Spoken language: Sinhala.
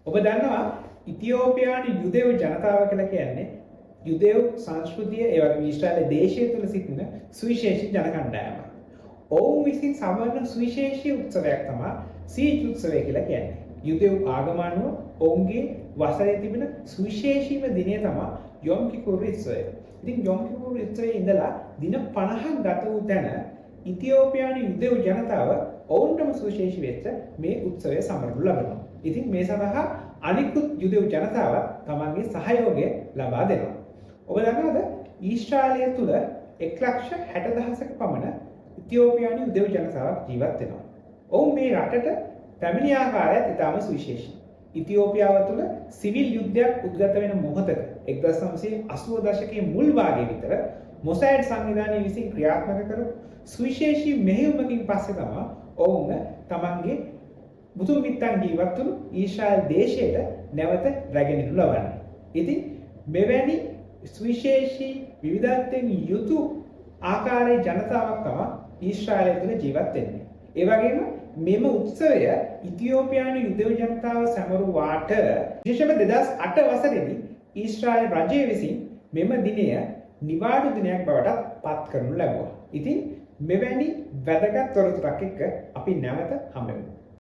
ඔබ දන්නවා ඉතියෝපියානු යුදෙව් ජනතාව කියලා කියන්නේ යුදෙව් සංස්කෘතිය ඒ වගේම ඊශ්‍රායල දේශය තුළ සිටින සුවිශේෂී ජන කණ්ඩායමක්. ඔවුන් විසින් සමරන සුවිශේෂී උත්සවයක් තමයි සීජ් උත්සවය කියලා කියන්නේ. යුදෙව් ආගම අනුව ඔවුන්ගේ වසරේ තිබෙන සුවිශේෂීම දිනය තමයි යොම් කිපුර් උත්සවය. ඉතින් යොම් කිපුර් උත්සවයේ ඉඳලා දින 50ක් ගත වූ තැන ඉතියෝපියානු යුදෙව් ජනතාව ඔවුන්ටම සුවිශේෂී වෙච්ච මේ උත්සවය සමරනු ලබනවා. ඉතින් මේ සඳහා අනිකුත් යුදෙව් ජනතාව තමන්ගේ සහයෝගය ලබා දෙනවා. ඔබ දන්නවද ඊශ්‍රායලය තුළ 1,60,000ක පමණ ඉතියෝපියානු යුදෙව් ජනතාවක් ජීවත් වෙනවා. ඔවුන් මේ රටට පැමිණි ආකාරයත් ඉතාම සුවිශේෂී. ඉතියෝපියාව තුළ සිවිල් යුද්ධයක් උද්ගත වෙන මොහොතක 1980 දශකයේ මුල් භාගයේ විතර මොසෑඩ් සංවිධානය විසින් ක්‍රියාත්මක කරපු සුවිශේෂී මෙහෙයුමකින් පස්සේ තමයි ඔවුන් තමන්ගේ මුතුන් මිත්තන් ජීවත් වුණු ඊශ්‍රායල් දේශයට නැවත රැගෙන එනු ලබන්නේ. ඉතින් මෙවැනි සුවිශේෂී විවිධත්වයෙන් යුතු ආකාරයේ ජනතාවක් තමයි ඊශ්‍රායලය තුළ ජීවත් වෙන්නේ. ඒ වගේම මෙම උත්සවය ඉතියෝපියානු යුදෙව් ජනතාව සැමරුවාට විශේෂම 2008 වසරේදී ඊශ්‍රායල් රජය විසින් මෙම දිනය නිවාඩු දිනයක් බවට පත් කරනු ලැබුවා. ඉතින් මෙවැනි වැදගත් තොරතුරක් එක්ක අපි නැවත හමු වෙමු.